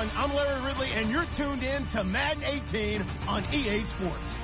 everyone. I'm Larry Ridley, and you're tuned in to Madden 18 on EA Sports.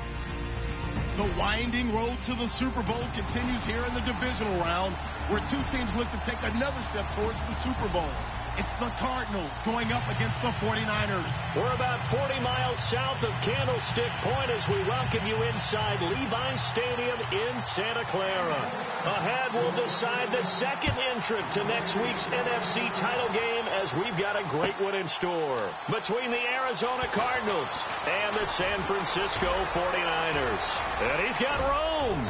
The winding road to the Super Bowl continues here in the divisional round, where two teams look to take another step towards the Super Bowl. It's the Cardinals going up against the 49ers. We're about 40 miles south of Candlestick Point as we welcome you inside Levi's Stadium in Santa Clara. Ahead, we'll decide the second entrant to next week's NFC title game as we've got a great one in store between the Arizona Cardinals and the San Francisco 49ers. And he's got room.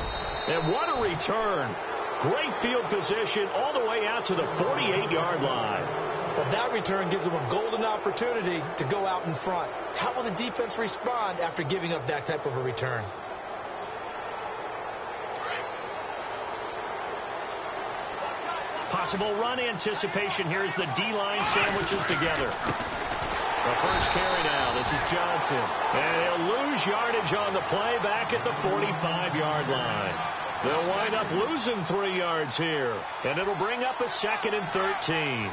And what a return. Great field position all the way out to the 48-yard line. Well, that return gives them a golden opportunity to go out in front. How will the defense respond after giving up that type of a return? Possible run anticipation here as the D-line sandwiches together. The first carry now. This is Johnson. And he'll lose yardage on the play back at the 45-yard line. They'll wind up losing 3 yards here. And it'll bring up a 2nd and 13.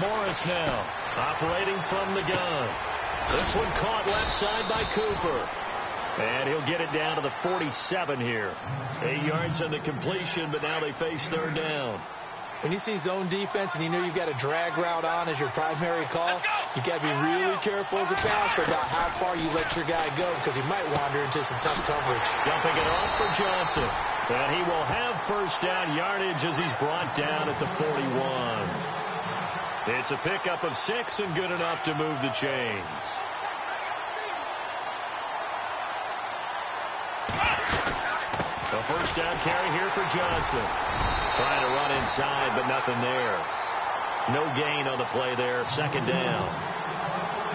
Morris now, operating from the gun. This one caught left side by Cooper. And he'll get it down to the 47 here. 8 yards on the completion, but now they face third down. When you see zone defense and you know you've got a drag route on as your primary call, you've got to be really careful as a passer about how far you let your guy go because he might wander into some tough coverage. Dumping it off for Johnson. And he will have first down yardage as he's brought down at the 41. It's a pickup of 6 and good enough to move the chains. The first down carry here for Johnson. Trying to run inside, but nothing there. No gain on the play there. 2nd down.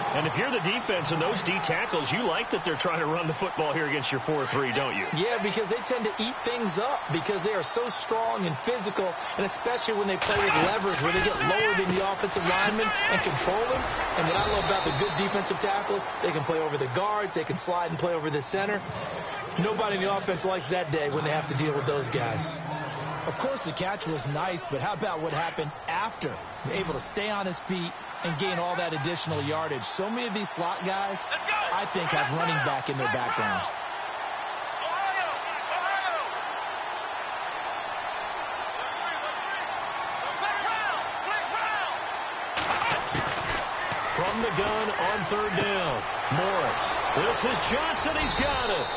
And if you're the defense and those D tackles, you like that they're trying to run the football here against your 4-3, don't you? Yeah, because they tend to eat things up because they are so strong and physical, and especially when they play with leverage where they get lower than the offensive linemen and control them. And what I love about the good defensive tackles, they can play over the guards, they can slide and play over the center. Nobody in the offense likes that day when they have to deal with those guys. Of course, the catch was nice, but how about what happened after? Able to stay on his feet and gain all that additional yardage. So many of these slot guys, I think, have running back in their background. From the gun on third down, Morris. This is Johnson. He's got it.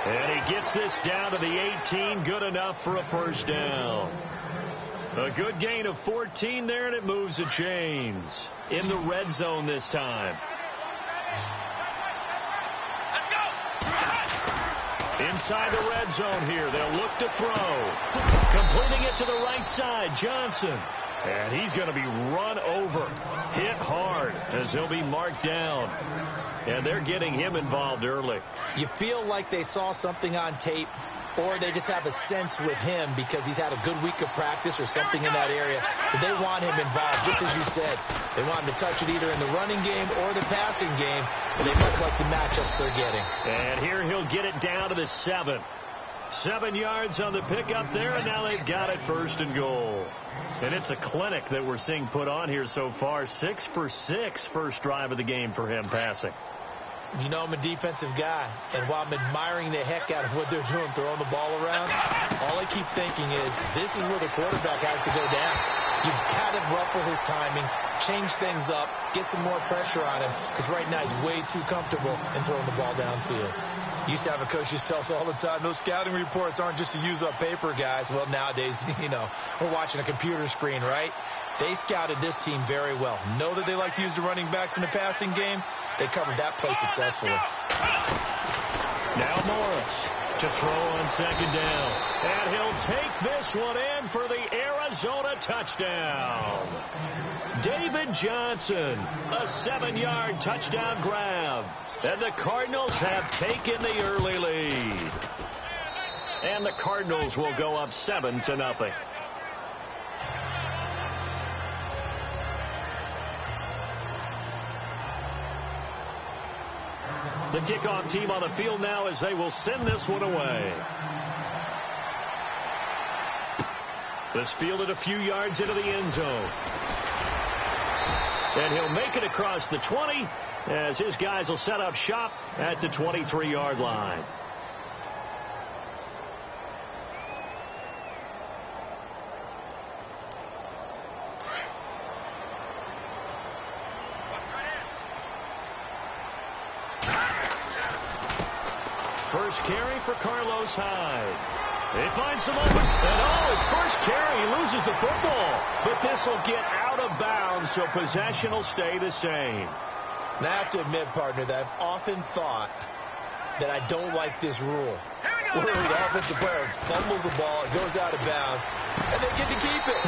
And he gets this down to the 18. Good enough for a first down. A good gain of 14 there, and it moves the chains. In the red zone this time. Inside the red zone here. They'll look to throw. Completing it to the right side, Johnson. And he's going to be run over. Hit hard as he'll be marked down. And they're getting him involved early. You feel like they saw something on tape, or they just have a sense with him because he's had a good week of practice or something in that area. But they want him involved, just as you said. They want him to touch it either in the running game or the passing game, and they must like the matchups they're getting. And here he'll get it down to the 7. 7 yards on the pickup there, and now they've got it 1st and goal. And it's a clinic that we're seeing put on here so far. 6 for 6 first drive of the game for him passing. You know I'm a defensive guy, and while I'm admiring the heck out of what they're doing, throwing the ball around, all I keep thinking is this is where the quarterback has to go down. You've got to ruffle his timing, change things up, get some more pressure on him, because right now he's way too comfortable in throwing the ball downfield. Used to have a coach used to tell us all the time, those scouting reports aren't just to use up paper, guys. Well, nowadays, you know, we're watching a computer screen, right? They scouted this team very well. Know that they like to use the running backs in the passing game. They covered that play successfully. Now Morris to throw on 2nd down. And he'll take this one in for the Arizona touchdown. David Johnson, a 7-yard touchdown grab. And the Cardinals have taken the early lead. And the Cardinals will go up 7-0. The kickoff team on the field now as they will send this one away. This fielded a few yards into the end zone. And he'll make it across the 20 as his guys will set up shop at the 23-yard line. First carry for Carlos Hyde. They find some open. And his first carry, he loses the football. But this will get out of bounds, so possession will stay the same. Now, I have to admit, partner, that I've often thought that I don't like this rule. Where the offensive player fumbles the ball, it goes out of bounds, and they get to keep it.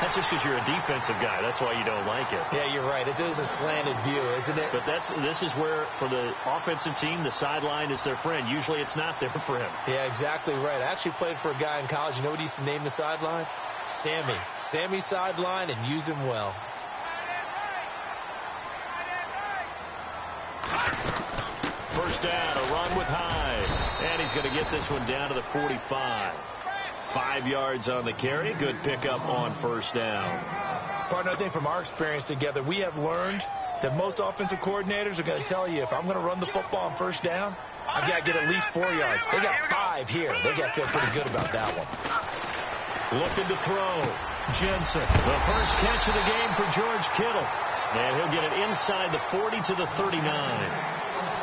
That's just because you're a defensive guy. That's why you don't like it. Yeah, you're right. It is a slanted view, isn't it? But this is where, for the offensive team, the sideline is their friend. Usually it's not there for him. Yeah, exactly right. I actually played for a guy in college. You know what he used to name the sideline? Sammy. Sammy sideline, and use him well. First down, a run with Hyde. And he's going to get this one down to the 45. 5 yards on the carry. Good pickup on first down. Partner, I think from our experience together, we have learned that most offensive coordinators are going to tell you, if I'm going to run the football on first down, I've got to get at least 4 yards. They got 5 here. They got to feel pretty good about that one. Looking to throw. Jensen. The first catch of the game for George Kittle. And he'll get it inside the 40 to the 39.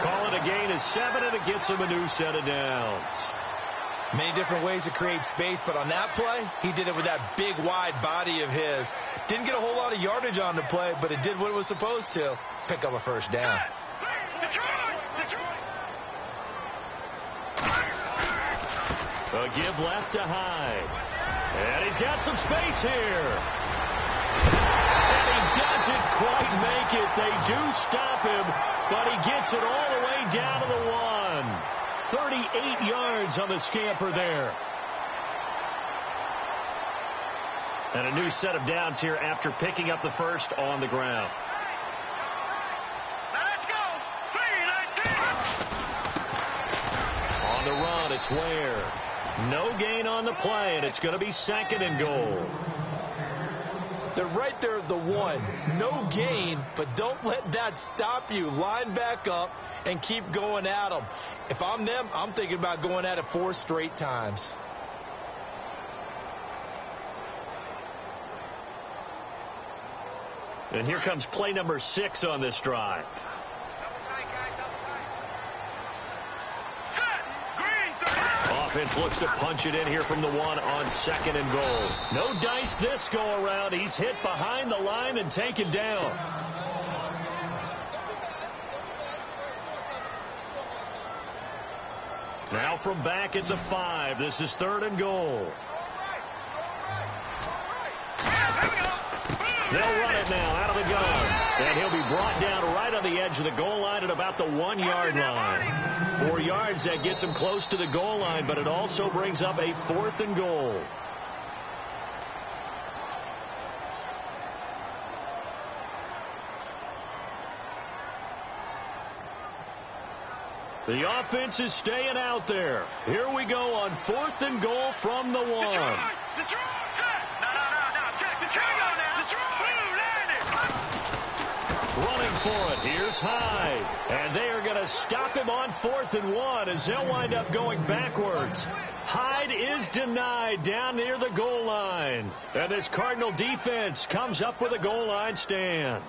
Call it a gain of 7, and it gets him a new set of downs. Many different ways to create space, but on that play, he did it with that big, wide body of his. Didn't get a whole lot of yardage on the play, but it did what it was supposed to. Pick up a first down. A give left to Hyde. And he's got some space here. And he doesn't quite make it. They do stop him, but he gets it all the way down to the 1. 38 yards on the scamper there. And a new set of downs here after picking up the first on the ground. Let's go. On the run, it's Ware. No gain on the play, and it's going to be 2nd and goal. They're right there at the 1. No gain, but don't let that stop you. Line back up and keep going at them. If I'm them, I'm thinking about going at it 4 straight times. And here comes play number 6 on this drive. Offense looks to punch it in here from the 1 on 2nd and goal. No dice this go around. He's hit behind the line and taken down. Now from back at the 5. This is 3rd and goal. They'll run it now out of the gun. And he'll be brought down right on the edge of the goal line at about the 1-yard line. 4 yards, that gets him close to the goal line, but it also brings up a 4th and goal. The offense is staying out there. Here we go on 4th and goal from the 1. Running for it. Here's Hyde. And they are going to stop him on 4th and 1 as they'll wind up going backwards. Hyde is denied down near the goal line. And this Cardinal defense comes up with a goal line stand.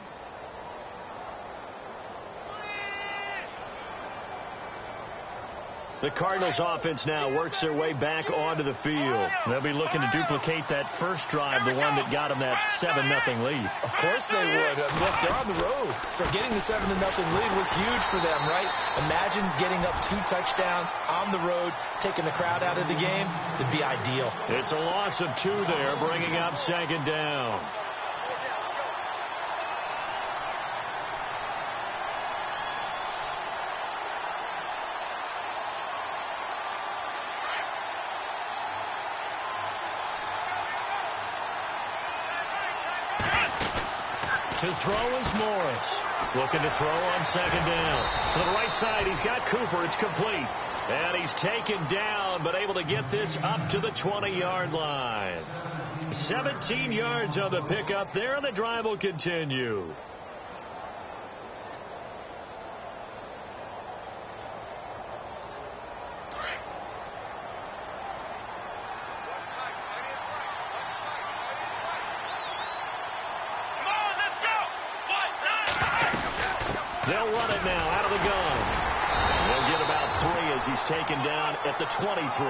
The Cardinals offense now works their way back onto the field. They'll be looking to duplicate that first drive, the one that got them that 7-0 lead. Of course they would. Look, they're on the road. So getting the 7-0 lead was huge for them, right? Imagine getting up 2 touchdowns on the road, taking the crowd out of the game. It'd be ideal. It's a loss of 2 there, bringing up 2nd down. To throw is Morris. Looking to throw on 2nd down. To the right side, he's got Cooper. It's complete. And he's taken down, but able to get this up to the 20-yard line. 17 yards on the pickup there, and the drive will continue. They'll run it now out of the gun. They'll get about 3 as he's taken down at the 23.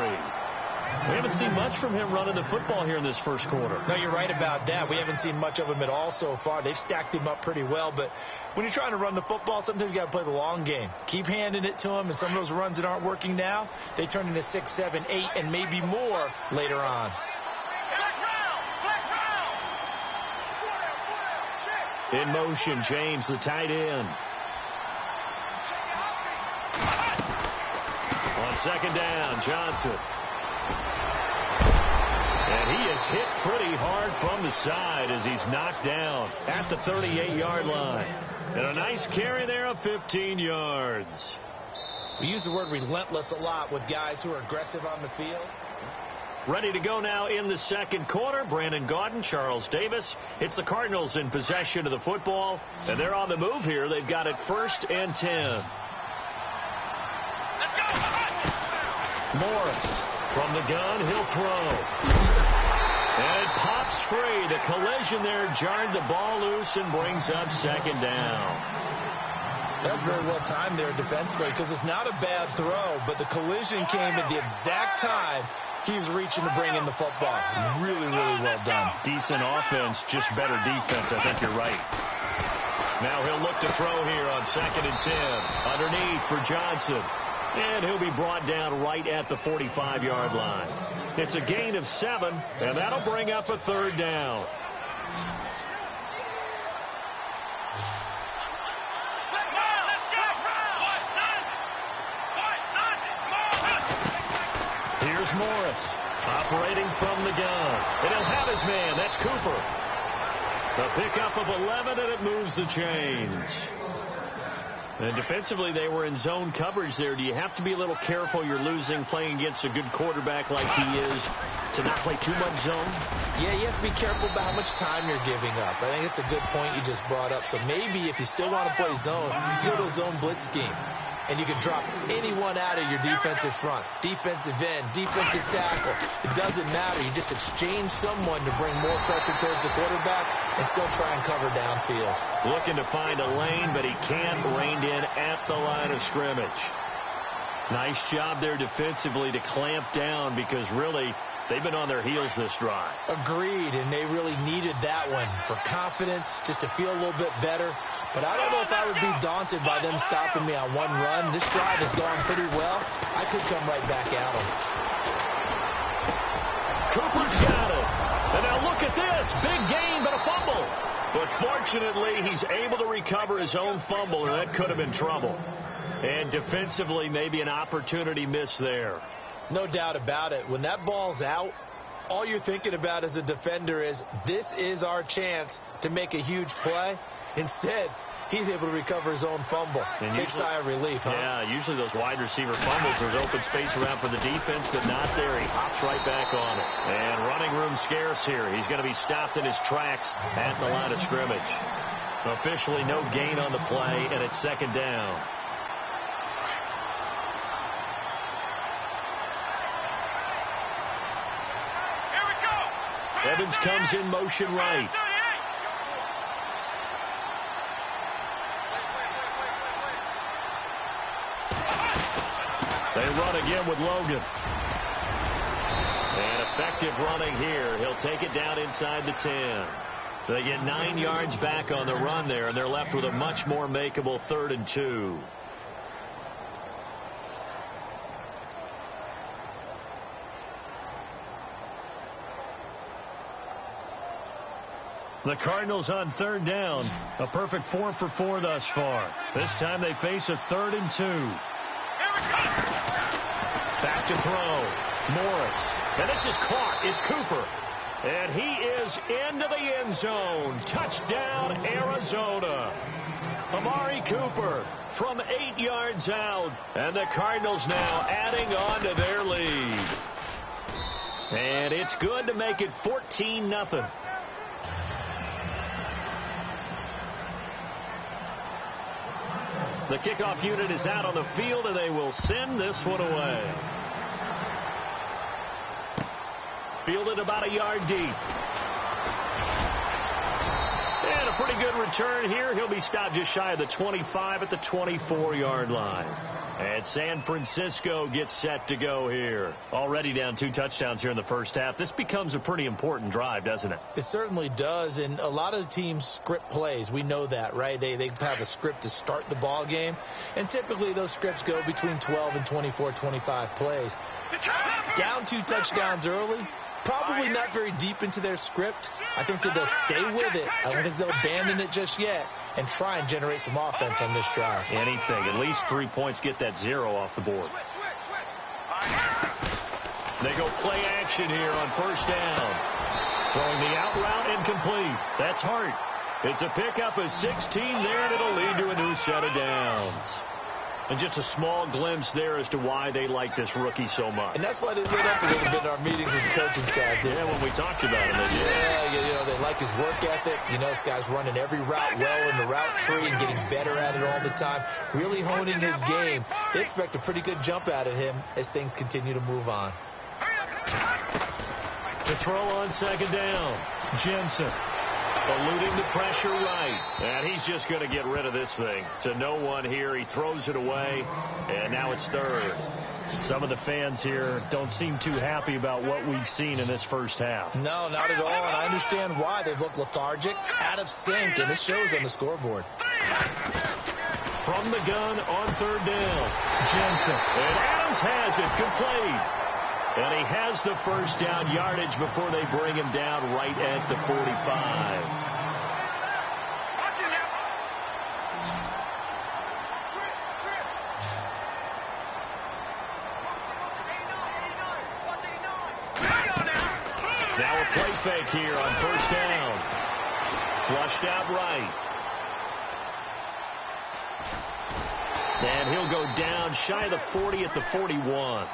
We haven't seen much from him running the football here in this first quarter. No, you're right about that. We haven't seen much of him at all so far. They've stacked him up pretty well, but when you're trying to run the football, sometimes you got to play the long game. Keep handing it to him, and some of those runs that aren't working now, they turn into 6, 7, 8, and maybe more later on. In motion, James, the tight end. On second down, Johnson. And he is hit pretty hard from the side as he's knocked down at the 38-yard line. And a nice carry there of 15 yards. We use the word relentless a lot with guys who are aggressive on the field. Ready to go now in the second quarter. Brandon Gaudin, Charles Davis. It's the Cardinals in possession of the football. And they're on the move here. They've got it 1st and 10. Morris from the gun. He'll throw. And it pops free. The collision there jarred the ball loose and brings up second down. That's very well timed there defensively because it's not a bad throw, but the collision came at the exact time he was reaching to bring in the football. Really, really well done. Decent offense, just better defense. I think you're right. Now he'll look to throw here on 2nd and 10. Underneath for Johnson. And he'll be brought down right at the 45-yard line. It's a gain of 7, and that'll bring up a 3rd down. Here's Morris operating from the gun. And he'll have his man. That's Cooper. A pickup of 11, and it moves the chains. And defensively, they were in zone coverage there. Do you have to be a little careful you're losing playing against a good quarterback like he is to not play too much zone? Yeah, you have to be careful about how much time you're giving up. I think it's a good point you just brought up. So maybe if you still want to play zone, you go to a zone blitz scheme. And you can drop anyone out of your defensive front, defensive end, defensive tackle. It doesn't matter. You just exchange someone to bring more pressure towards the quarterback and still try and cover downfield. Looking to find a lane, but he can't rein in at the line of scrimmage. Nice job there defensively to clamp down because really they've been on their heels this drive. Agreed, and they really needed that one for confidence, just to feel a little bit better. But I don't know if I would be daunted by them stopping me on one run. This drive has gone pretty well. I could come right back at them. Cooper's got it. And now look at this. Big gain, but a fumble. But fortunately, he's able to recover his own fumble, or that could have been trouble. And defensively, maybe an opportunity missed there. No doubt about it. When that ball's out, all you're thinking about as a defender is, this is our chance to make a huge play. Instead, he's able to recover his own fumble. Big sigh of relief, huh? Yeah, usually those wide receiver fumbles, there's open space around for the defense, but not there. He hops right back on it. And running room scarce here. He's going to be stopped in his tracks at the line of scrimmage. Officially no gain on the play, and it's 2nd down. Evans comes in motion right. They run again with Logan. And effective running here. He'll take it down inside the 10. They get 9 yards back on the run there, and they're left with a much more makeable 3rd and 2. The Cardinals on 3rd down. A perfect 4 for 4 thus far. This time they face a 3rd and 2. Back to throw. Morris. And this is caught. It's Cooper. And he is into the end zone. Touchdown, Arizona. Amari Cooper from 8 yards out. And the Cardinals now adding on to their lead. And it's good to make it 14-0. The kickoff unit is out on the field, and they will send this one away. Fielded about a yard deep. And a pretty good return here. He'll be stopped just shy of the 25 at the 24-yard line. And San Francisco gets set to go here. Already down 2 touchdowns here in the first half. This becomes a pretty important drive, doesn't it? It certainly does, and a lot of the teams script plays. We know that, right? They have a script to start the ball game, and typically those scripts go between 12 and 24, 25 plays. Down 2 touchdowns early, probably not very deep into their script. I think that they'll stay with it. I don't think they'll abandon it just yet and try and generate some offense on this drive. Anything. At least 3 points, get that 0 off the board. They go play action here on first down. Throwing the out route incomplete. That's Hart. It's a pickup of 16 there, and it'll lead to a new set of downs. And just a small glimpse there as to why they like this rookie so much. And that's why they lit up a little bit in our meetings with the coaching staff. Yeah, when we talked about him. Yeah, they like his work ethic. You know, this guy's running every route well in the route tree and getting better at it all the time. Really honing his game. They expect a pretty good jump out of him as things continue to move on. To throw on second down, Jensen. Eluding the pressure right. And he's just going to get rid of this thing. To no one here. He throws it away. And now it's third. Some of the fans here don't seem too happy about what we've seen in this first half. No, not at all. And I understand why. They've looked lethargic, out of sync, and it shows on the scoreboard. From the gun on third down, Jensen. And Adams has it complete. And he has the first down yardage before they bring him down right at the 45. Now a play fake here on first down. Flushed out right. And he'll go down shy of the 40 at the 41.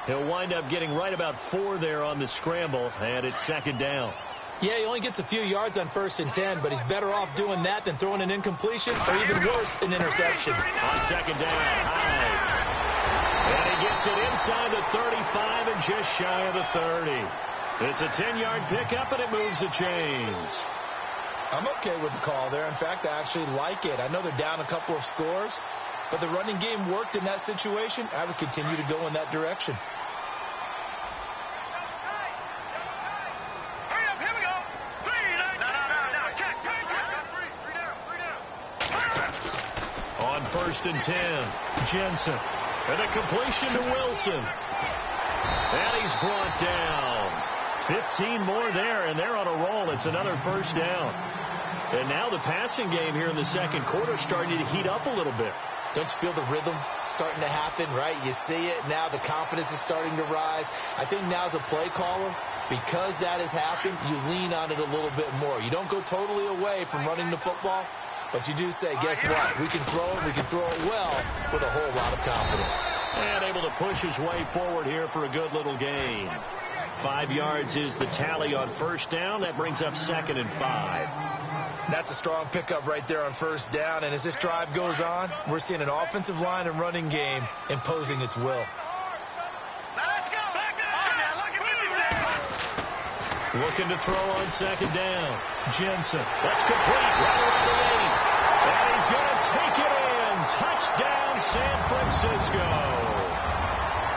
He'll wind up getting right about 4 there on the scramble, and it's second down. Yeah, he only gets a few yards on 1st and 10, but he's better off doing that than throwing an incompletion or even worse, an interception. On second down, high. And he gets it inside the 35 and just shy of the 30. It's a 10-yard pickup, and it moves the chains. I'm okay with the call there. In fact, I actually like it. I know they're down a couple of scores, but the running game worked in that situation. I would continue to go in that direction. On 1st and 10, Jensen. And a completion to Wilson. And he's brought down. 15 more there, and they're on a roll. It's another first down. And now the passing game here in the second quarter is starting to heat up a little bit. Don't you feel the rhythm starting to happen, right? You see it now. The confidence is starting to rise. I think now as a play caller, because that has happened, you lean on it a little bit more. You don't go totally away from running the football, but you do say, guess what? We can throw it. We can throw it well with a whole lot of confidence. And able to push his way forward here for a good little gain. 5 yards is the tally on first down. That brings up 2nd and 5. That's a strong pickup right there on first down. And as this drive goes on, we're seeing an offensive line and running game imposing its will. Looking to throw on second down. Jensen. That's complete. Right around the 8. And he's going to take it in. Touchdown, San Francisco.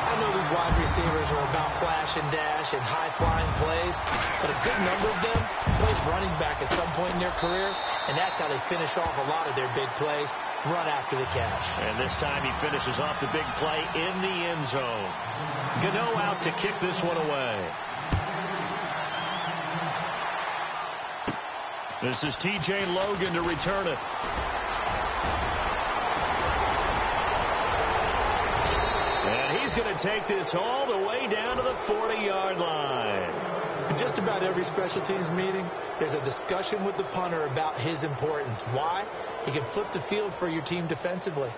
I know these wide receivers are about flash and dash and high-flying plays, but a good number of them played running back at some point in their career, and that's how they finish off a lot of their big plays, run after the catch. And this time he finishes off the big play in the end zone. Gano out to kick this one away. This is T.J. Logan to return it. And he's going to take this all the way down to the 40-yard line. Just about every special teams meeting, there's a discussion with the punter about his importance. Why? He can flip the field for your team defensively,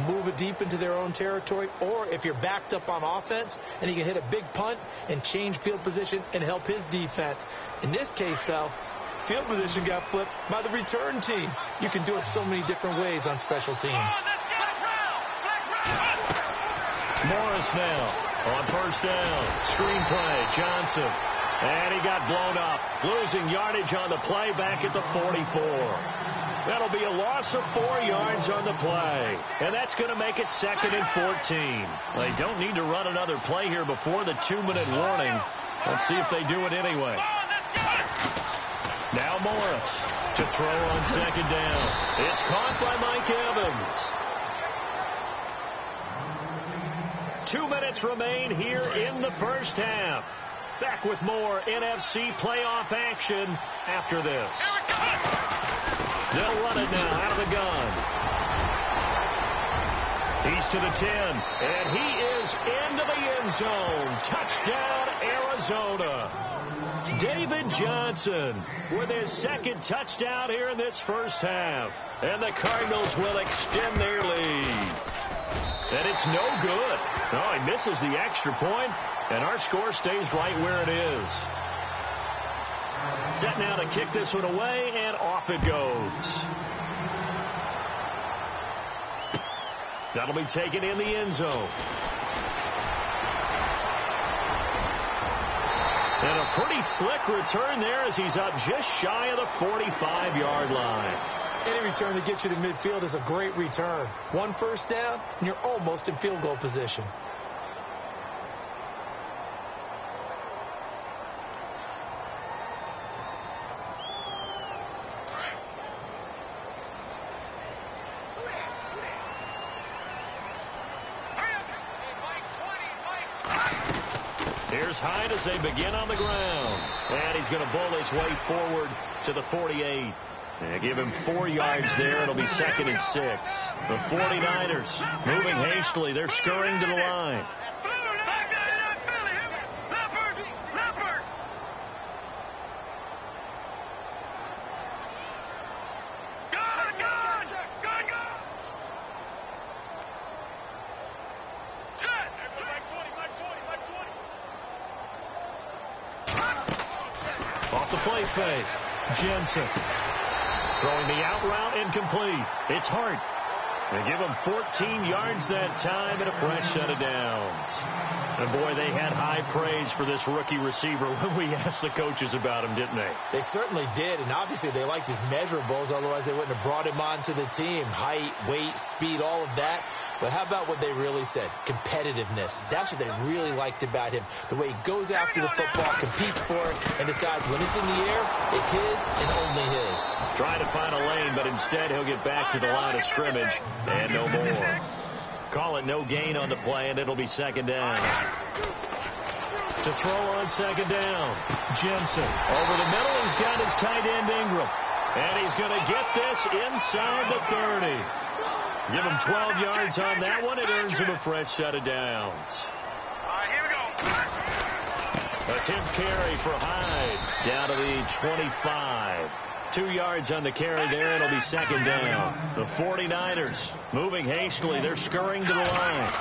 move it deep into their own territory, or if you're backed up on offense, and he can hit a big punt and change field position and help his defense. In this case, though, field position got flipped by the return team. You can do it so many different ways on special teams. Morris now on first down. Screen play, Johnson. And he got blown up. Losing yardage on the play back at the 44. That'll be a loss of 4 yards on the play. And that's going to make it 2nd and 14. They don't need to run another play here before the 2-minute warning. Let's see if they do it anyway. Now Morris to throw on 2nd down. It's caught by Mike Evans. 2 minutes remain here in the first half. Back with more NFC playoff action after this. They'll run it now out of the gun. He's to the 10, and he is into the end zone. Touchdown, Arizona. David Johnson with his 2nd touchdown here in this first half. And the Cardinals will extend their lead. And it's no good. No, he misses the extra point, and our score stays right where it is. Set now to kick this one away, and off it goes. That'll be taken in the end zone. And a pretty slick return there as he's up just shy of the 45-yard line. Any return that gets you to midfield is a great return. 1 first down, and you're almost in field goal position. Here's Hyde as they begin on the ground. And he's going to bull his way forward to the 48. They give him 4 yards there. It'll be 2nd and 6. The 49ers moving hastily. They're scurrying to the line. Off the play fake. Jensen. Throwing the out route incomplete. It's Hart. They give him 14 yards that time and a fresh set of downs. And, boy, they had high praise for this rookie receiver when we asked the coaches about him, didn't they? They certainly did, and obviously they liked his measurables. Otherwise, they wouldn't have brought him onto the team. Height, weight, speed, all of that. But how about what they really said? Competitiveness. That's what they really liked about him. The way he goes after the football, competes for it, and decides when it's in the air, it's his and only his. Trying to find a lane, but instead he'll get back to the line of scrimmage and no more. Call it no gain on the play, and it'll be 2nd down. To throw on 2nd down. Jensen over the middle. He's got his tight end Ingram. And he's going to get this inside the 30. Give him 12 yards on that one. It earns him a fresh set of downs. Here we go. Attempt carry for Hyde. Down to the 25. 2 yards on the carry there. It'll be 2nd down. The 49ers moving hastily. They're scurrying to the line.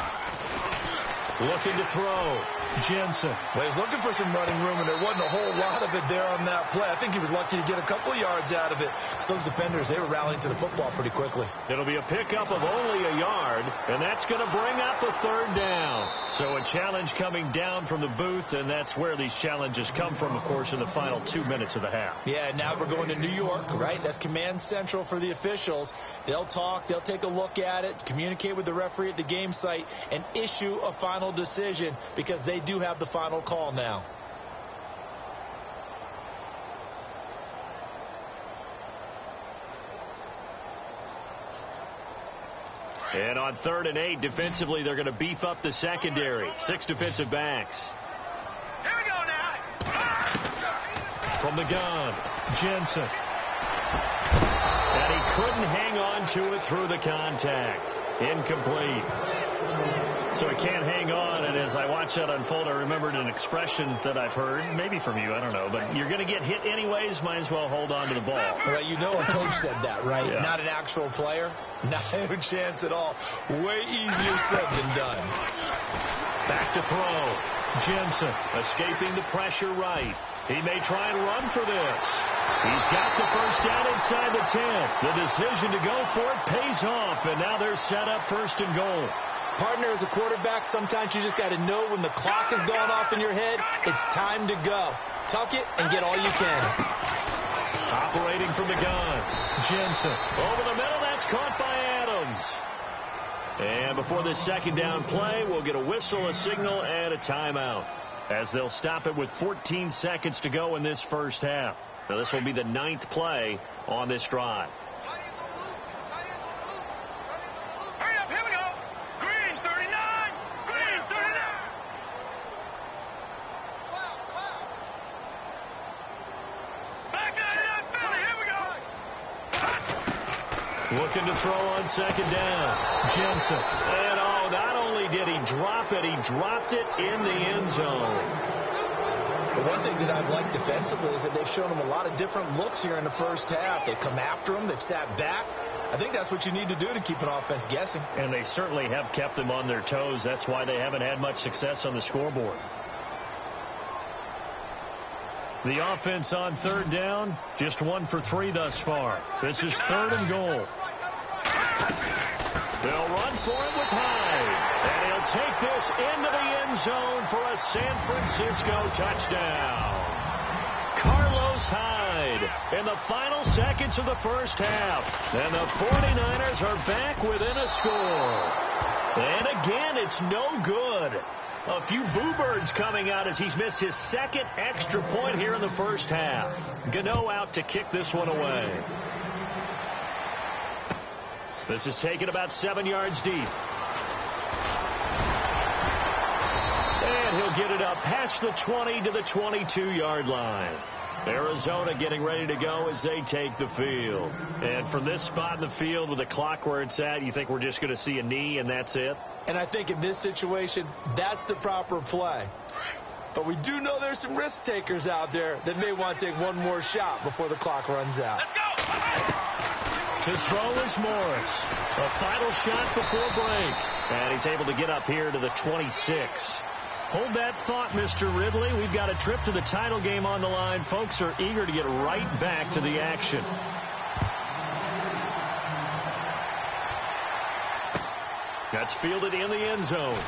Looking to throw. Jensen. Well, he's looking for some running room, and there wasn't a whole lot of it there on that play. I think he was lucky to get a couple of yards out of it. Those defenders, they were rallying to the football pretty quickly. It'll be a pickup of only a yard, and that's going to bring up a 3rd down. So a challenge coming down from the booth, and that's where these challenges come from, of course, in the final 2 minutes of the half. Yeah, now we're going to New York, right? That's command central for the officials. They'll talk, they'll take a look at it, communicate with the referee at the game site, and issue a final decision because they do have the final call now. And on 3rd and 8, defensively, they're going to beef up the secondary. 6 defensive backs. Here we go now. From the gun, Jensen. And he couldn't hang on to it through the contact. Incomplete. So he can't hang on, and as I watch that unfold, I remembered an expression that I've heard, maybe from you, I don't know, but you're going to get hit anyways, might as well hold on to the ball. Right, you know a coach said that, right? Yeah. Not an actual player. Not a chance at all. Way easier said than done. Back to throw. Jensen escaping the pressure right. He may try and run for this. He's got the first down inside the 10. The decision to go for it pays off, and now they're set up 1st and goal. Partner, as a quarterback, sometimes you just got to know when the clock is going off in your head, it's time to go. Tuck it and get all you can. Operating from the gun. Jensen over the middle. That's caught by Adams. And before this second down play, we'll get a whistle, a signal, and a timeout, as they'll stop it with 14 seconds to go in this first half. Now, this will be the 9th play on this drive. Hurry up, here we go. Green 39. Green 39. Back out of that Philly, here we go. Looking to throw on second down. Jensen. And not only did he drop it, he dropped it in the end zone. The one thing that I've liked defensively is that they've shown him a lot of different looks here in the first half. They've come after him. They've sat back. I think that's what you need to do to keep an offense guessing. And they certainly have kept them on their toes. That's why they haven't had much success on the scoreboard. The offense on 3rd down, just 1 for 3 thus far. This is 3rd and goal. They'll run for it with Hyde. And he'll take this into the end zone for a San Francisco touchdown. Carlos Hyde in the final seconds of the first half. And the 49ers are back within a score. And again, it's no good. A few boo birds coming out as he's missed his 2nd extra point here in the first half. Gano out to kick this one away. This is taken about 7 yards deep. And he'll get it up past the 20 to the 22-yard line. Arizona getting ready to go as they take the field. And from this spot in the field with the clock where it's at, you think we're just going to see a knee and that's it? And I think in this situation, that's the proper play. But we do know there's some risk takers out there that may want to take one more shot before the clock runs out. Let's go. To throw is Morris. A final shot before break. And he's able to get up here to the 26. Hold that thought, Mr. Ridley. We've got a trip to the title game on the line. Folks are eager to get right back to the action. That's fielded in the end zone.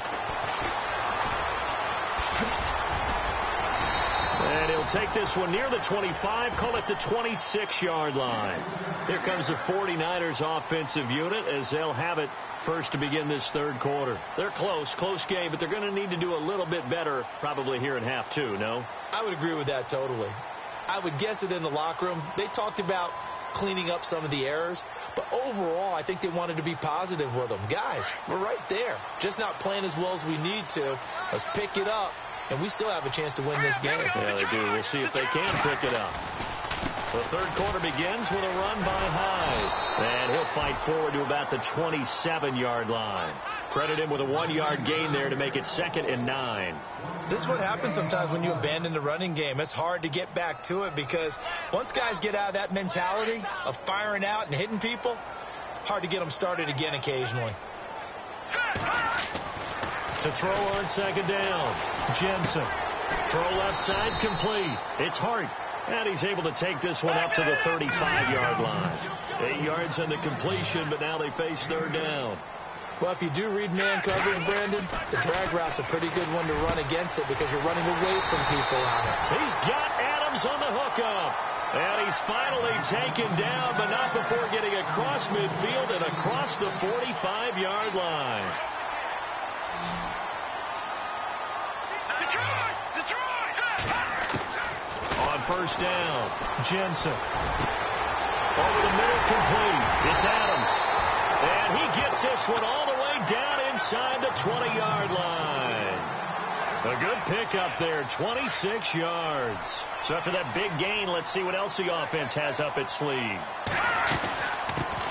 And he'll take this one near the 25, call it the 26-yard line. Here comes the 49ers offensive unit as they'll have it first to begin this 3rd quarter. They're close game, but they're going to need to do a little bit better probably here in half 2, no? I would agree with that totally. I would guess that in the locker room, they talked about cleaning up some of the errors, but overall, I think they wanted to be positive with them. Guys, we're right there, just not playing as well as we need to. Let's pick it up, and we still have a chance to win this game. Yeah, they do. We'll see if they can pick it up. The 3rd quarter begins with a run by Hyde. And he'll fight forward to about the 27-yard line. Credit him with a 1-yard gain there to make it 2nd and 9. This is what happens sometimes when you abandon the running game. It's hard to get back to it because once guys get out of that mentality of firing out and hitting people, hard to get them started again occasionally. To throw on 2nd down, Jensen. Throw left side complete. It's Hart. And he's able to take this one up to the 35-yard line. 8 yards on the completion, but now they face 3rd down. Well, if you do read man coverage, Brandon, the drag route's a pretty good one to run against it because you're running away from people on it. He's got Adams on the hookup. And he's finally taken down, but not before getting across midfield and across the 45-yard line. On 1st down, Jensen. Over the middle, complete. It's Adams. And he gets this one all the way down inside the 20-yard line. A good pickup there, 26 yards. So after that big gain, let's see what else the offense has up its sleeve.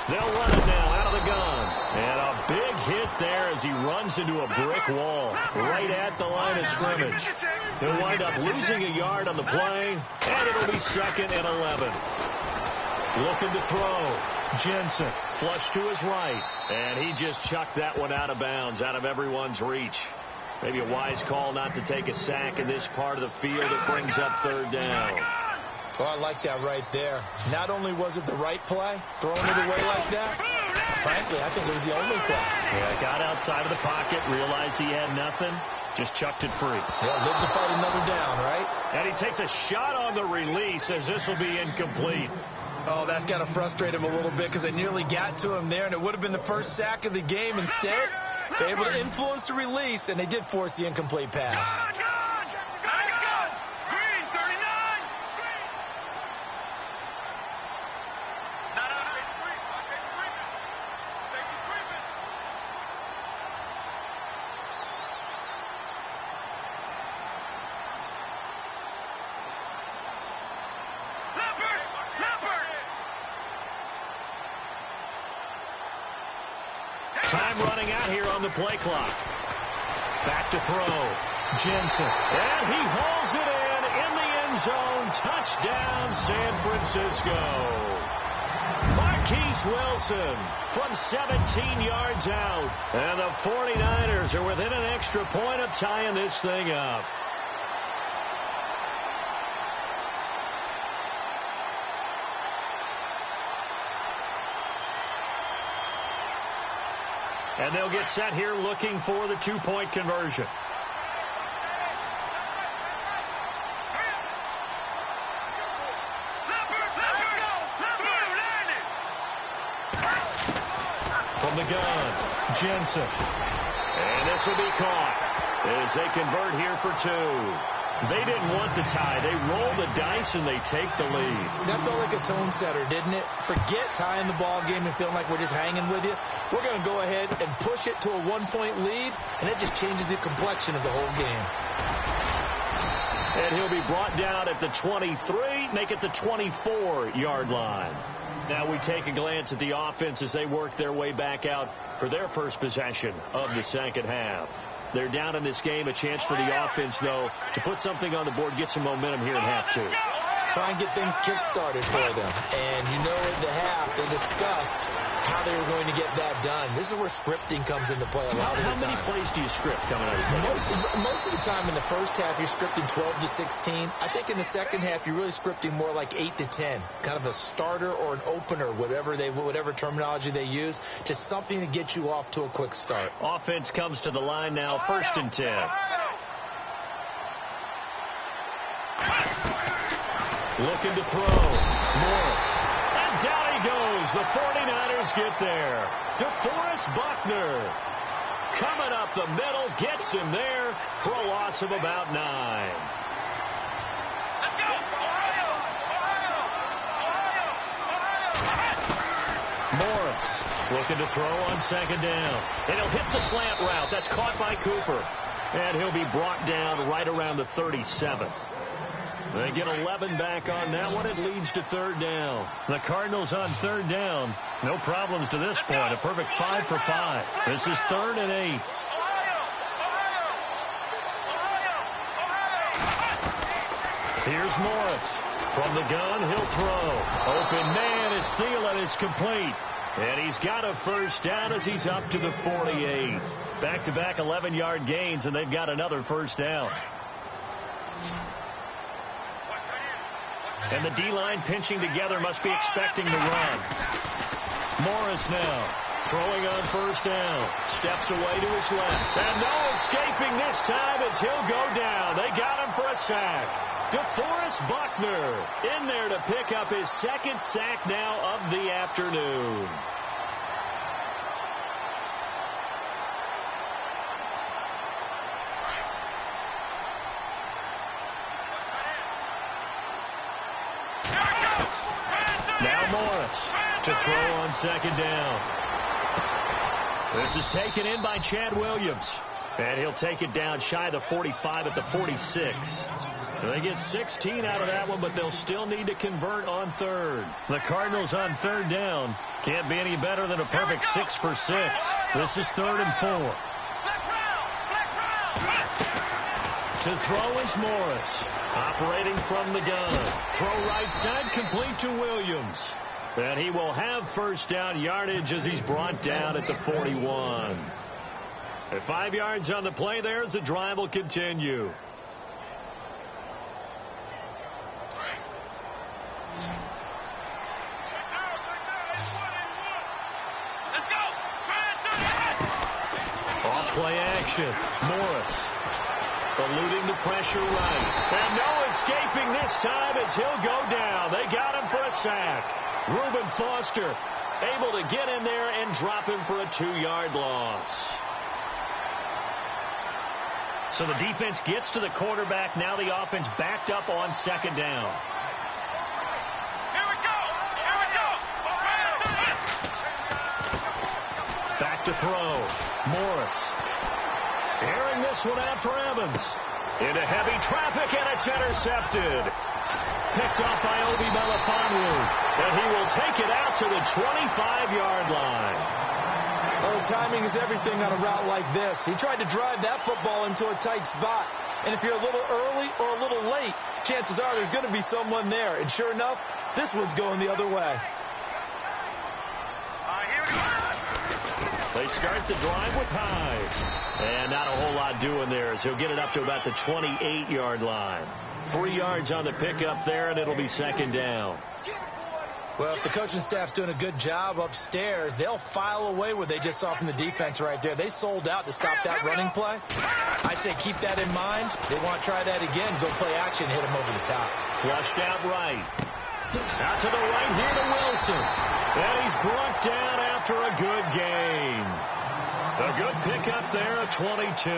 They'll run it now out of the gun. And a big hit there as he runs into a brick wall right at the line of scrimmage. He'll wind up losing a yard on the play, and it'll be 2nd and 11. Looking to throw. Jensen flush to his right, and he just chucked that one out of bounds, out of everyone's reach. Maybe a wise call not to take a sack in this part of the field. It brings up 3rd down. Well, I like that right there. Not only was it the right play, throwing it away like that, frankly, I think it was the only play. Yeah, got outside of the pocket, realized he had nothing, just chucked it free. Yeah, live to fight another down, right? And he takes a shot on the release as this will be incomplete. Oh, that's got to frustrate him a little bit because they nearly got to him there, and it would have been the first sack of the game. Instead, they're able to influence the release, and they did force the incomplete pass. Time running out here on the play clock. Back to throw. Jensen. And he hauls it in the end zone. Touchdown, San Francisco. Marquise Wilson from 17 yards out. And the 49ers are within an extra point of tying this thing up. And they'll get set here looking for the 2-point conversion. From the gun, Jensen. And this will be caught as they convert here for 2. They didn't want the tie. They roll the dice and they take the lead. That felt like a tone setter, didn't it? Forget tying the ball game and feeling like we're just hanging with you. We're going to go ahead and push it to a 1-point lead, and it just changes the complexion of the whole game. And he'll be brought down at the 23, make it the 24-yard line. Now we take a glance at the offense as they work their way back out for their first possession of the second half. They're down in this game. A chance for the offense, though, to put something on the board, get some momentum here in half 2. Try and get things kick-started for them. And you know at the half, they discussed how they were going to get that done. This is where scripting comes into play a lot of the time. How many plays do you script coming out of the second? Most of the time in the first half, you're scripting 12 to 16. I think in the second half, you're really scripting more like 8 to 10. Kind of a starter or an opener, whatever terminology they use. Just something to get you off to a quick start. Offense comes to the line now, 1st and 10. Looking to throw. Morris. And down he goes. The 49ers get there. DeForest Buckner coming up the middle. Gets him there for a loss of about 9. Let's go. Morris looking to throw on 2nd down. And he'll hit the slant route. That's caught by Cooper. And he'll be brought down right around the 37. They get 11 back on that one. It leads to 3rd down. The Cardinals on 3rd down. No problems to this point. A perfect 5 for 5. This is 3rd and 8. Here's Morris. From the gun, he'll throw. Open man is Thielen. It's complete. And he's got a first down as he's up to the 48. Back-to-back 11-yard gains, and they've got another first down. And the D-line pinching together, must be expecting the run. Morris now throwing on 1st down. Steps away to his left. And no escaping this time as he'll go down. They got him for a sack. DeForest Buckner in there to pick up his 2nd sack now of the afternoon. Now Morris to throw on 2nd down. This is taken in by Chad Williams. And he'll take it down shy of the 45 at the 46. They get 16 out of that one, but they'll still need to convert on third. The Cardinals on third down can't be any better than a perfect 6 for 6. This is 3rd and 4. To throw is Morris. Operating from the gun. Throw right side, complete to Williams. And he will have first down yardage as he's brought down at the 41. At 5 yards on the play there as the drive will continue. Off play action. Morris. Eluding the pressure right. And no escaping this time as he'll go down. They got him for a sack. Reuben Foster able to get in there and drop him for a 2-yard loss. So the defense gets to the quarterback. Now the offense backed up on 2nd down. Here we go. Here we go. Back to throw. Morris. Airing this one out for Evans. Into heavy traffic, and it's intercepted. Picked off by Obi Melifonwu. And he will take it out to the 25-yard line. Well, the timing is everything on a route like this. He tried to drive that football into a tight spot. And if you're a little early or a little late, chances are there's going to be someone there. And sure enough, this one's going the other way. They start the drive with Hyde. And not a whole lot doing there as he'll get it up to about the 28-yard line. 3 yards on the pickup there, and it'll be 2nd down. Well, if the coaching staff's doing a good job upstairs, they'll file away what they just saw from the defense right there. They sold out to stop that running play. I'd say keep that in mind. They want to try that again. Go play action, hit them over the top. Flushed out right. Out to the right here to Wilson. And he's brought down after a good gain. A good pickup there at 22.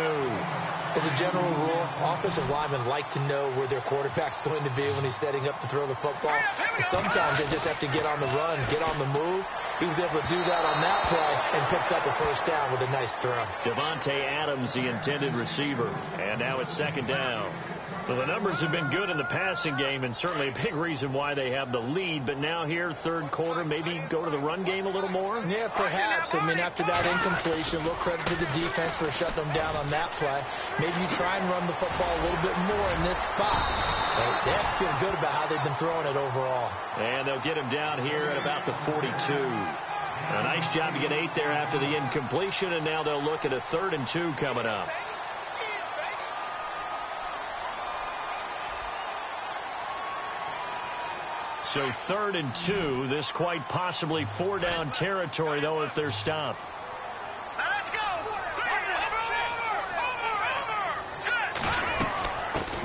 As a general rule, offensive linemen like to know where their quarterback's going to be when he's setting up to throw the football. But sometimes they just have to get on the run, get on the move. He was able to do that on that play and picks up a first down with a nice throw. Devontae Adams, the intended receiver. And now it's 2nd down. Well, the numbers have been good in the passing game, and certainly a big reason why they have the lead. But now here, 3rd quarter, maybe go to the run game a little more? Yeah, perhaps. I mean, after that incompletion, a little credit to the defense for shutting them down on that play. Maybe you try and run the football a little bit more in this spot. They have to feel good about how they've been throwing it overall. And they'll get him down here at about the 42. A nice job to get 8 there after the incompletion, and now they'll look at a 3rd and 2 coming up. So 3rd and 2, this quite possibly 4-down territory, though, if they're stopped. Let's go.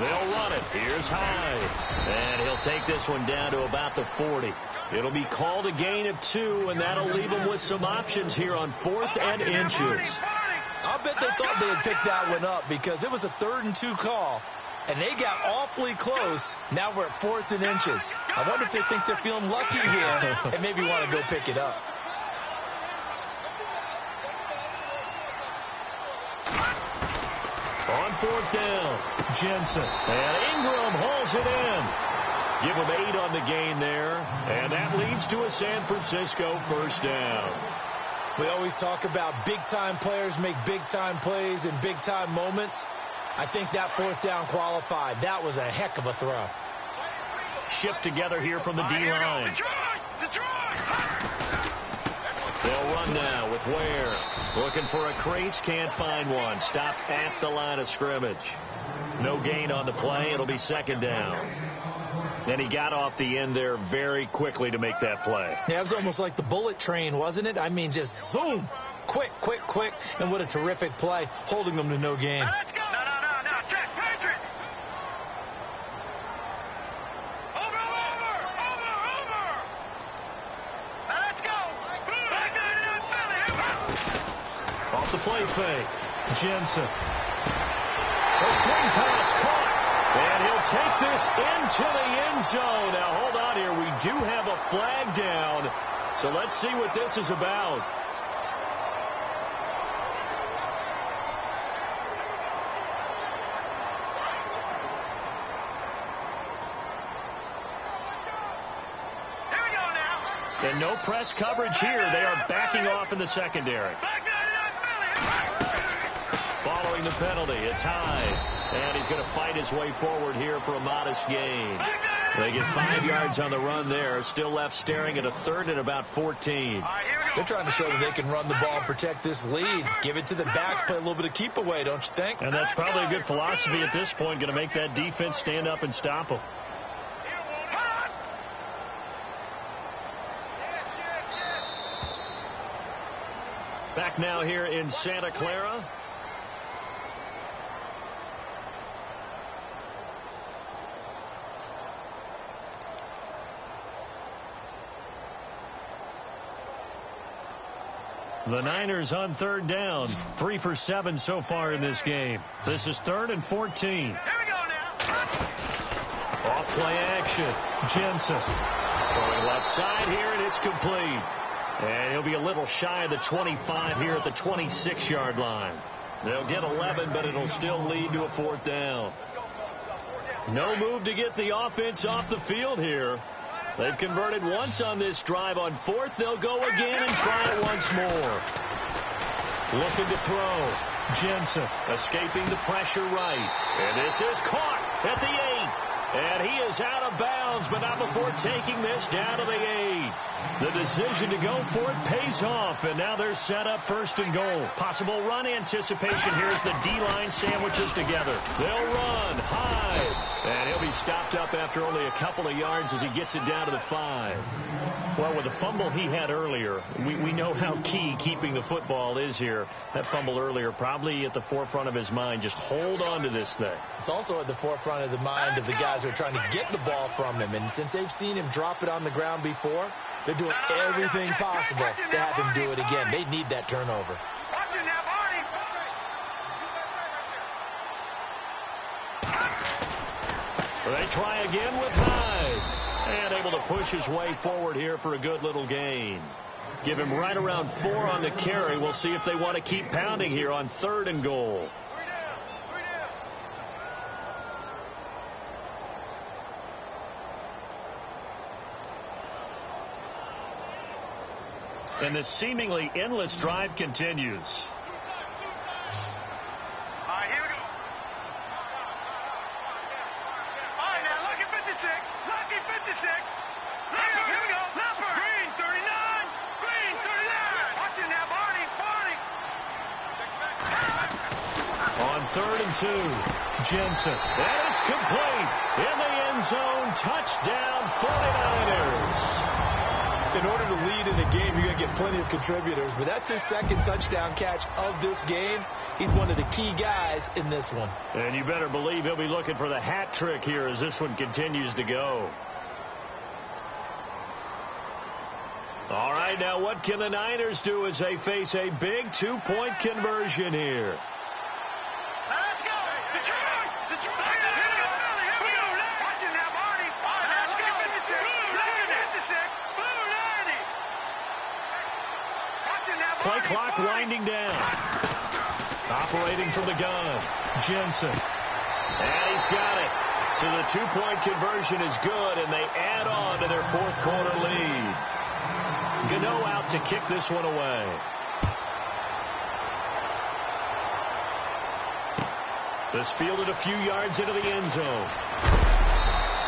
They'll run it. Here's Hyde. And he'll take this one down to about the 40. It'll be called a gain of 2, and that'll leave them with some options here on 4th and inches. I'll bet they thought they had picked that one up because it was a 3rd and 2 call. And they got awfully close. Now we're at 4th and inches. I wonder if they think they're feeling lucky here and maybe want to go pick it up. On 4th down, Jensen. And Ingram hauls it in. Give him 8 on the gain there. And that leads to a San Francisco first down. We always talk about big-time players make big-time plays in big-time moments. I think that 4th down qualified. That was a heck of a throw. Shipped together here from the D-line. They'll run now with Ware. Looking for a crease, can't find one. Stopped at the line of scrimmage. No gain on the play. It'll be 2nd down. And he got off the end there very quickly to make that play. Yeah, it was almost like the bullet train, wasn't it? I mean, just zoom. Quick, quick, quick. And what a terrific play, holding them to no gain. Let's go. No. Check. Patriots. Over. Let's go. Off the play fake. Jensen. A swing pass caught. And he'll take this into the end zone. Now, hold on here. We do have a flag down. So let's see what this is about. And no press coverage here. They are backing off in the secondary. Following the penalty, it's Hyde. And he's going to fight his way forward here for a modest gain. They get 5 yards on the run there. Still left staring at a third and about 14. They're trying to show that they can run the ball and protect this lead. Give it to the backs, play a little bit of keep away, don't you think? And that's probably a good philosophy at this point. Going to make that defense stand up and stop them. Back now here in Santa Clara. The Niners on third down. 3 for 7 so far in this game. This is 3rd and 14. Here we go now. Off play action. Jensen. Going left side here, and it's complete. And he'll be a little shy of the 25 here at the 26-yard line. They'll get 11, but it'll still lead to a 4th down. No move to get the offense off the field here. They've converted once on this drive. On 4th, they'll go again and try it once more. Looking to throw. Jensen escaping the pressure right. And this is caught at the 8. And he is out of bounds, but not before taking this down to the 8. The decision to go for it pays off, and now they're set up 1st and goal. Possible run anticipation here as the D-line sandwiches together. They'll run. Hyde. And he'll be stopped up after only a couple of yards as he gets it down to the 5. Well, with the fumble he had earlier, we know how key keeping the football is here. That fumble earlier probably at the forefront of his mind. Just hold on to this thing. It's also at the forefront of the mind of the guys who are trying to get the ball from him. And since they've seen him drop it on the ground before, they're doing everything possible to have him do it again. They need that turnover. They try again with Hyde. And able to push his way forward here for a good little gain. Give him right around 4 on the carry. We'll see if they want to keep pounding here on 3rd and goal. And this seemingly endless drive continues. On 3rd and 2, Jensen. And it's complete. In the end zone, touchdown 49ers. In order to lead in a game, you're going to get plenty of contributors, but that's his 2nd touchdown catch of this game. He's one of the key guys in this one. And you better believe he'll be looking for the hat trick here as this one continues to go. All right, now what can the Niners do as they face a big 2-point conversion here? Let's go. Detroit. Here we go. Watching now, Barney. Let's go. 56. Play clock winding down. Operating from the gun. Jensen. And he's got it. So the 2-point conversion is good, and they add on to their 4th quarter lead. Gano out to kick this one away. This fielded a few yards into the end zone.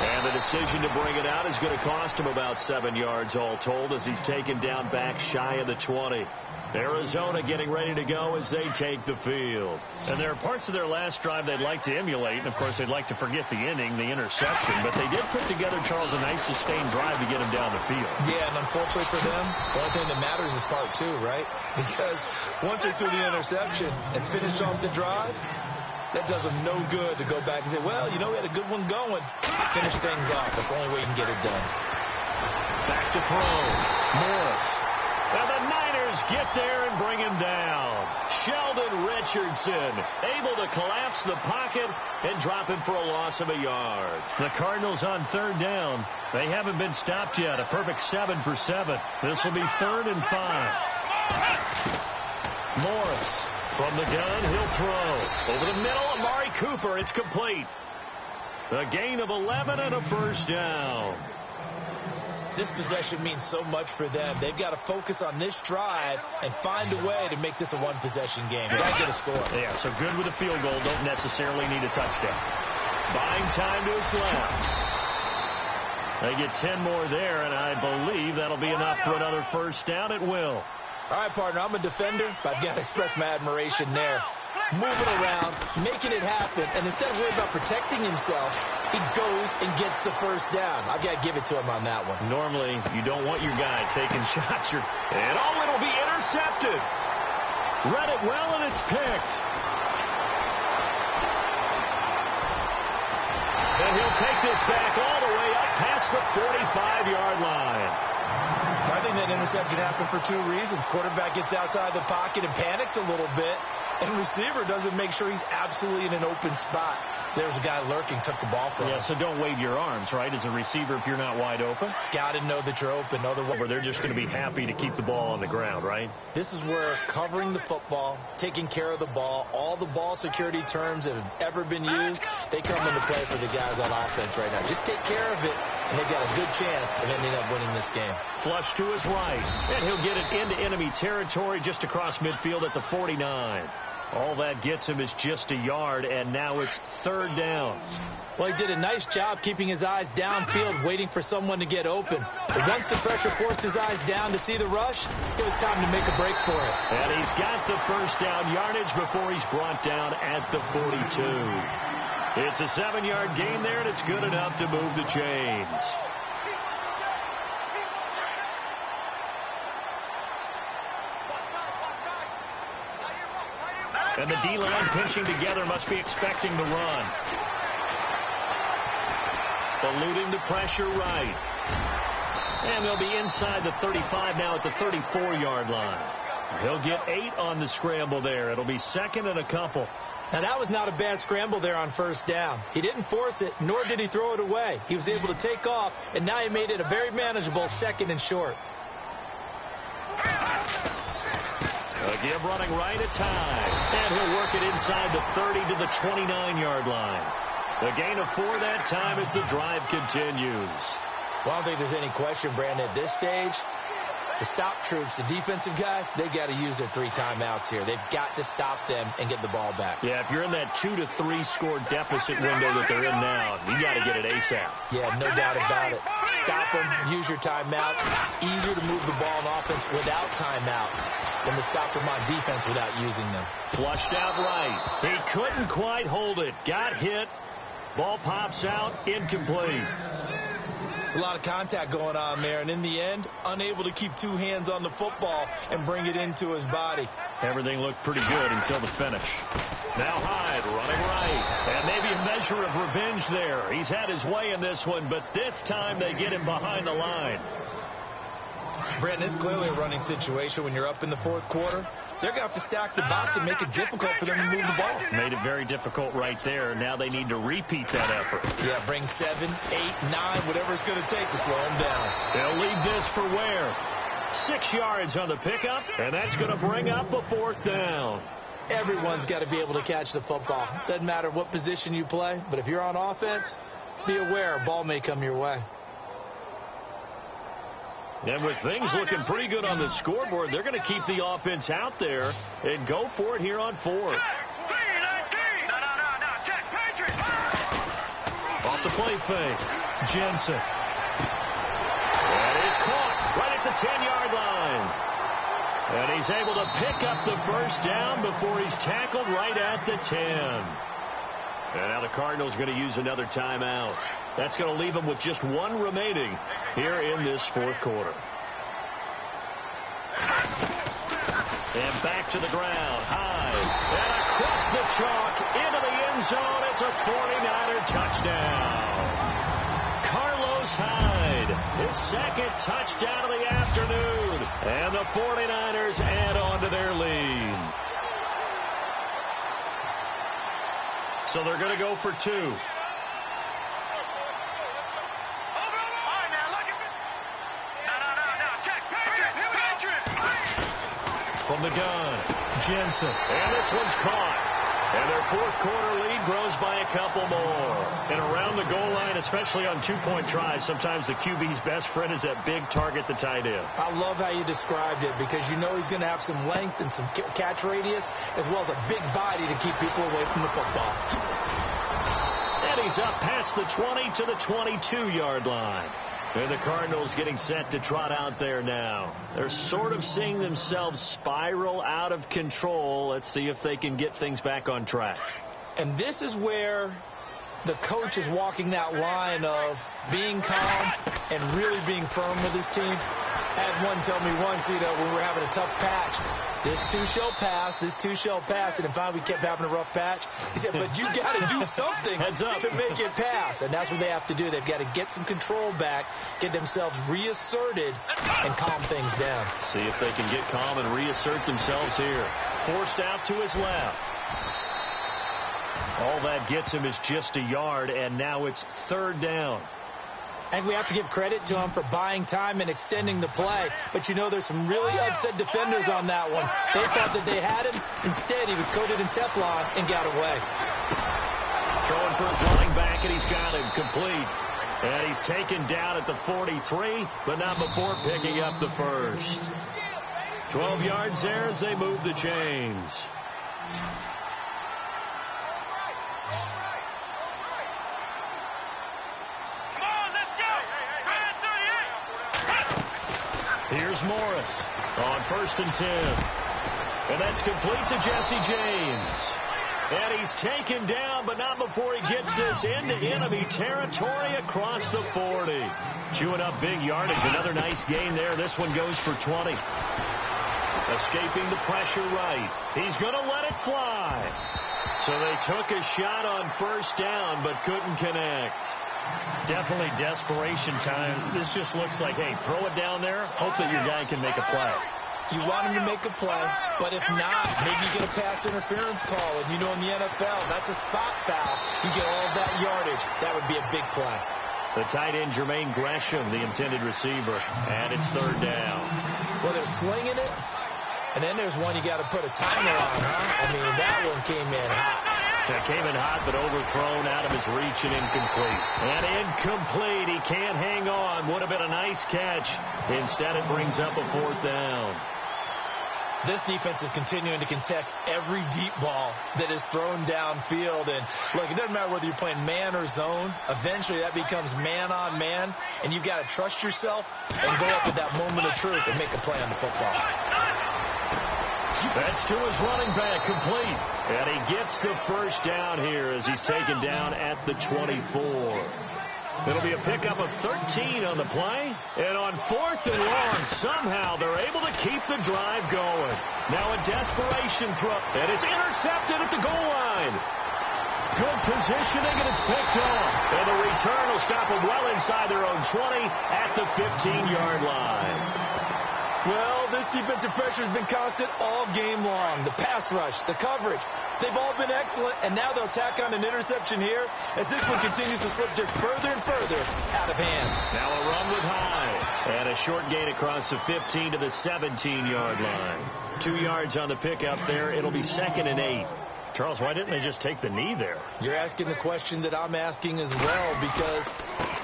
And the decision to bring it out is going to cost him about 7 yards all told as he's taken down back shy of the 20. Arizona getting ready to go as they take the field. And there are parts of their last drive they'd like to emulate. And, of course, they'd like to forget the inning, the interception. But they did put together, Charles, a nice sustained drive to get him down the field. Yeah, and unfortunately for them, the only thing that matters is part 2, right? Because once they threw the interception and finished off the drive, that does them no good to go back and say, well, you know, we had a good one going. Finish things off. That's the only way you can get it done. Back to throw. Morris. And the Niners get there and bring him down. Sheldon Richardson able to collapse the pocket and drop him for a loss of a yard. The Cardinals on 3rd down. They haven't been stopped yet. A perfect 7 for 7. This will be 3rd and 5. Morris from the gun. He'll throw. Over the middle, Amari Cooper. It's complete. A gain of 11 and a 1st down. This possession means so much for them. They've got to focus on this drive and find a way to make this a one-possession game. You've got to get a score. Yeah, so good with a field goal. Don't necessarily need a touchdown. Buying time to his left. They get 10 more there, and I believe that'll be enough for another first down. It will. All right, partner, I'm a defender, but I've got to express my admiration there. Moving around, making it happen, and instead of worrying about protecting himself, he goes and gets the first down. I've got to give it to him on that one. Normally, you don't want your guy taking shots. And it'll be intercepted. Read it well, and it's picked. And he'll take this back all the way up past the 45-yard line. I think that interception happened for two reasons. Quarterback gets outside the pocket and panics a little bit, and receiver doesn't make sure he's absolutely in an open spot. So there's a guy lurking, took the ball from him. Yeah, so don't wave your arms, right, as a receiver if you're not wide open. Got to know that you're open. Otherwise, they're just going to be happy to keep the ball on the ground, right? This is where covering the football, taking care of the ball, all the ball security terms that have ever been used, they come into play for the guys on offense right now. Just take care of it, and they've got a good chance of ending up winning this game. Flush to his right, and he'll get it into enemy territory just across midfield at the 49. All that gets him is just a yard, and now it's third down. Well, he did a nice job keeping his eyes downfield, waiting for someone to get open. But once the pressure forced his eyes down to see the rush, it was time to make a break for it. And he's got the first down yardage before he's brought down at the 42. It's a 7-yard gain there, and it's good enough to move the chains. And the D-line pinching together must be expecting the run. Eluding the pressure right. And they'll be inside the 35 now at the 34-yard line. He'll get 8 on the scramble there. It'll be second and a couple. Now, that was not a bad scramble there on first down. He didn't force it, nor did he throw it away. He was able to take off, and now he made it a very manageable second and short. Again, running right, it's high. And he'll work it inside the 30 to the 29-yard line. The gain of 4 that time as the drive continues. Well, I don't think there's any question, Brandon, at this stage. The stop troops, the defensive guys, they got to use their 3 timeouts here. They've got to stop them and get the ball back. Yeah, if you're in that 2 to 3 score deficit window that they're in now, you got to get it ASAP. Yeah, no doubt about it. Stop them, use your timeouts. Easier to move the ball on offense without timeouts than to stop them on defense without using them. Flushed out right. He couldn't quite hold it. Got hit. Ball pops out, incomplete. It's a lot of contact going on there, and in the end, unable to keep 2 hands on the football and bring it into his body. Everything looked pretty good until the finish. Now Hyde running right, and maybe a measure of revenge there. He's had his way in this one, but this time they get him behind the line. Brandon, it's clearly a running situation when you're up in the 4th quarter. They're going to have to stack the box and make it difficult for them to move the ball. Made it very difficult right there. Now they need to repeat that effort. Yeah, bring 7, 8, 9, whatever it's going to take to slow them down. They'll leave this for Ware. 6 yards on the pickup, and that's going to bring up a 4th down. Everyone's got to be able to catch the football. Doesn't matter what position you play, but if you're on offense, be aware a ball may come your way. And with things looking pretty good on the scoreboard, they're going to keep the offense out there and go for it here on 4th. Off the play fake. Jensen. That is caught right at the 10-yard line. And he's able to pick up the first down before he's tackled right at the 10. And now the Cardinals are going to use another timeout. That's going to leave them with just 1 remaining here in this 4th quarter. And back to the ground. Hyde. And across the chalk into the end zone. It's a 49er touchdown. Carlos Hyde, his 2nd touchdown of the afternoon. And the 49ers add on to their lead. So they're going to go for 2. From the gun, Jensen. And this one's caught. And their fourth quarter lead grows by a couple more. And around the goal line, especially on two-point tries, sometimes the QB's best friend is that big target, the tight end. I love how you described it because you know he's going to have some length and some catch radius as well as a big body to keep people away from the football. And he's up past the 20 to the 22-yard line. And the Cardinals getting set to trot out there now. They're sort of seeing themselves spiral out of control. Let's see if they can get things back on track. And this is where the coach is walking that line of being calm and really being firm with his team. I had one tell me once, when we were having a tough patch, this too shall pass, this too shall pass, and finally we kept having a rough patch. He said, but you got to do something to make it pass, and that's what they have to do. They've got to get some control back, get themselves reasserted, and calm things down. See if they can get calm and reassert themselves here. Forced out to his left. All that gets him is just a yard, and now it's third down. And we have to give credit to him for buying time and extending the play. But, there's some really upset defenders on that one. They thought that they had him. Instead, he was coated in Teflon and got away. Throwing for his running back, and he's got him complete. And he's taken down at the 43, but not before picking up the first. 12 yards there as they move the chains. Here's Morris on 1st and 10. And that's complete to Jesse James. And he's taken down, but not before he gets this into enemy territory across the 40. Chewing up big yardage. Another nice gain there. This one goes for 20. Escaping the pressure right. He's going to let it fly. So they took a shot on 1st down, but couldn't connect. Definitely desperation time. This just looks like, hey, throw it down there, hope that your guy can make a play. You want him to make a play, but if not, maybe you get a pass interference call. And in the NFL, that's a spot foul. You get all of that yardage. That would be a big play. The tight end, Jermaine Gresham, the intended receiver. And it's third down. Well, they're slinging it. And then there's one you got to put a timer on, huh? That one came in hot. That came in hot, but overthrown out of his reach and incomplete. And incomplete. He can't hang on. Would have been a nice catch. Instead, it brings up a 4th down. This defense is continuing to contest every deep ball that is thrown downfield. And, look, it doesn't matter whether you're playing man or zone. Eventually, that becomes man on man. And you've got to trust yourself and go up at that moment of truth and make a play on the football. That's to his running back, complete. And he gets the first down here as he's taken down at the 24. It'll be a pickup of 13 on the play. And on 4th and long, somehow they're able to keep the drive going. Now a desperation throw. And it's intercepted at the goal line. Good positioning, and it's picked off. And the return will stop them well inside their own 20 at the 15-yard line. Well, this defensive pressure has been constant all game long. The pass rush, the coverage, they've all been excellent, and now they'll tack on an interception here as this one continues to slip just further and further out of hand. Now a run with High, and a short gain across the 15 to the 17-yard line. 2 yards on the pickup there. It'll be 2nd and 8. Charles, why didn't they just take the knee there? You're asking the question that I'm asking as well, because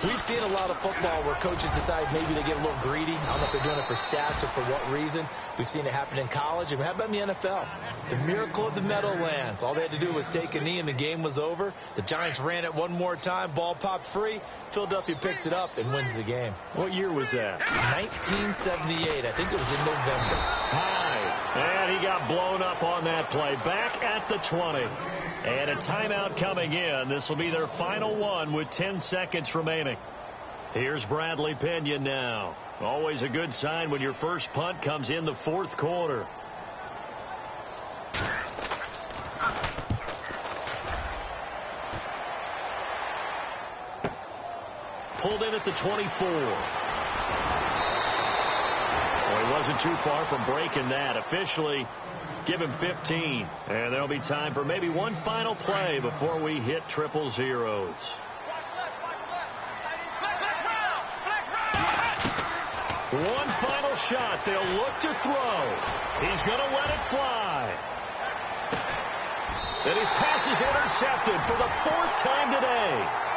we've seen a lot of football where coaches decide maybe they get a little greedy. I don't know if they're doing it for stats or for what reason. We've seen it happen in college. And how about in the NFL? The miracle of the Meadowlands. All they had to do was take a knee and the game was over. The Giants ran it one more time. Ball popped free. Philadelphia picks it up and wins the game. What year was that? 1978. I think it was in November. High. And he got blown up on that play. Back at the 20. And a timeout coming in. This will be their final one with 10 seconds remaining. Here's Bradley Pinion now. Always a good sign when your first punt comes in the 4th quarter. Pulled in at the 24. Well, he wasn't too far from breaking that. Officially, give him 15. And there'll be time for maybe one final play before we hit 000. One final shot. They'll look to throw. He's going to let it fly. And his pass is intercepted for the 4th time today.